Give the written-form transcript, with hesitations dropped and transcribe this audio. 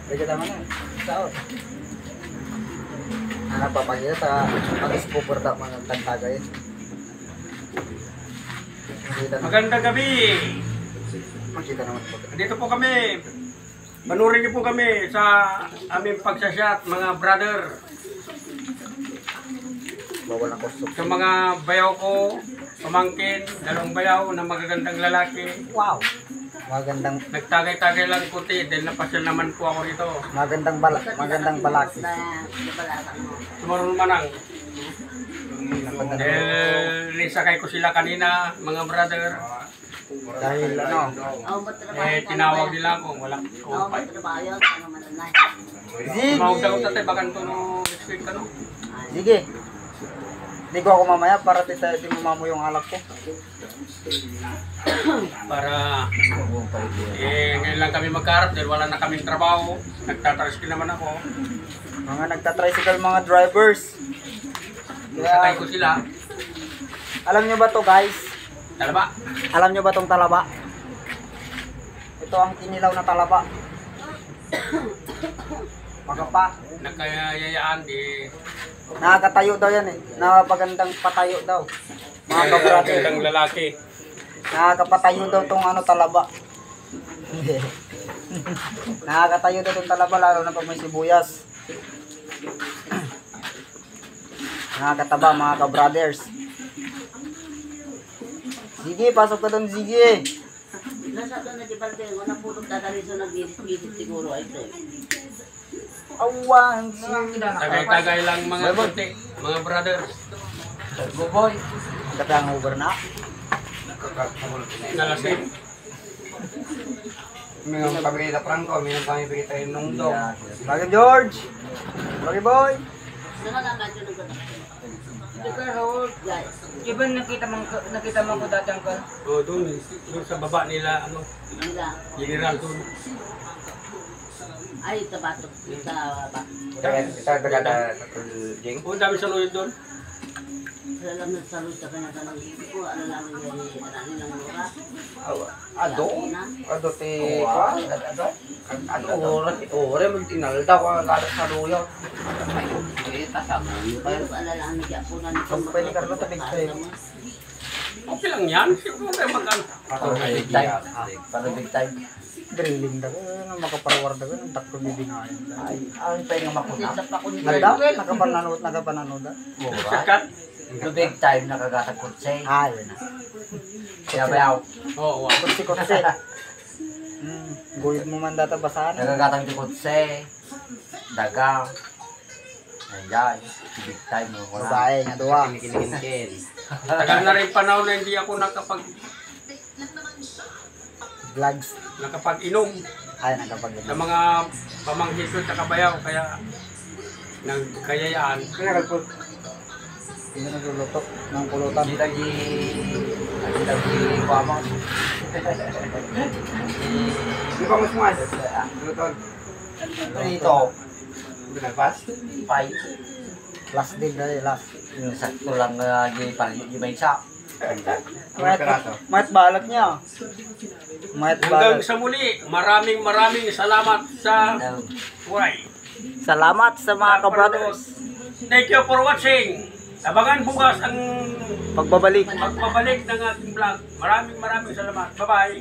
Pwede naman na. Sao? Napapakita sa pag-ispuporta mga tagtagay. Magandang gabi. Makita naman po. Dito po kami. Manurin niyo po kami sa aming pagsasyat, mga brother. Bawal na kusok. Sa mga bayaw ko, pamangkin, dalawang bayaw na magagandang lalaki. Wow! Magandang Nagtagay-tagay lang puti dahil napasyal naman po ako rito. magandang balaki. Sumarong manang. Dahil nisakay ko sila kanina, mga brother. Dahil ano, Tinawag nila ako, wala ko. Tumawag daw tatay, baka ito no, next week ka no? sige. Hindi ko ako mamaya para di mo yung alak ko. Para ngayon lang kami magkaharap dahil wala na kaming trabaho. Nagtatricycle naman ako. Mga nagtatricycle mga drivers. Sakay ko sila. Alam nyo ba to guys? Talaba. Alam nyo ba tong talaba? Ito ang kinilaw na talaba. Magapa. Nagkayayaan di Nakakatayo daw yan eh. Nakapagandang patayo daw. Mga kabrate. magandang lalaki. Nakakapatayo daw tong ano talaba. Nakakatayo daw tong talaba lalo na pag may sibuyas. Nakakataba mga ka-brothers. Sige, pasok ka doon, sige. Nasa doon na di ba din, wala pulong dadali sa nag-gilid siguro ay ito. Awan, Tagay-tagay lang mga konti, mga brothers. Boy. Tapi ang Uber na. Nalasing. Minum kami kita Franco, minum kami kita nung dong. Lagi George. Lagi boy. Sino nga nga dyan ang Ito hold guys. Iba nakita mo ko dati ang kan. O doon sa baba nila, ano, Hanggang. general doon. Ay, ito ba ito? Ito ba? Kita ada jing. O dami sa luyod doon. Alam na sa luta ka na ka ng ibig ko. Alam namin yung ano nilang mura. Ado ti ko. Ado oras magtinalda ko kada sa luyo. Pero alalahan na dyan po na Sampay ni Carlo tabig tayo. Okay lang yan. Siguro mag-ano. Big time. Para big time. Drilling daw. Makaparawar daw. Ang takto bibingayan. Ay, ang pwede makuna. Nakapananood da. Sakat. The big time nakagatag kutse. Ah, yun na. Kaya bayaw. Oo, wow. Kutsi. Guyod mo man data basahan. Nakagatag di kutse. Dagang. Ayan. Big time mo. Babae nga duwa. Tagal na rin panahon na hindi ako Vlogs. nakapag-inom Ay, nagkapag sa mga pamangkin ko sa kabayaw. Kaya nagkayayaan. Hindi nagluluto ng pulutan. Kita di kuamang. Di ba mas mas? Luton. Ito. Binagpas? Pay. Last din dahil last. Yung sakto lang di may isa. Mayat balat niya. Mayat Hanggang balat. sa muli, maraming salamat sa buhay. Salamat sa mga ka-brothers. Thank you for watching. Abangan bukas ang Pagbabalik. pagbabalik ng ating vlog. Maraming salamat. Bye-bye.